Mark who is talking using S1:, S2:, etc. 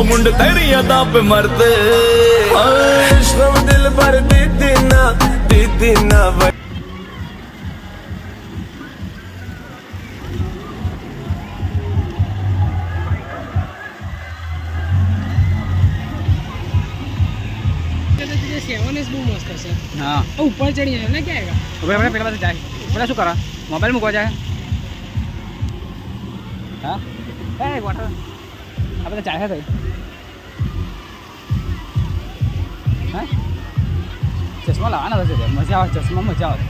S1: मुंड तेरी अदा पे मरते
S2: श्रम दिल भर दीदी ना
S3: हाँ
S4: ऊपर चढ़ी जाए ना, क्या है
S3: આપણે પેલા પાસે જાય પેલા શું કરા મોબાઈલ મૂકવા જાય હા એ વોટર આપણે ચાહે કઈ હા ચશ્મા લાવવાના હશે મજા આવે ચશ્મા મજા આવે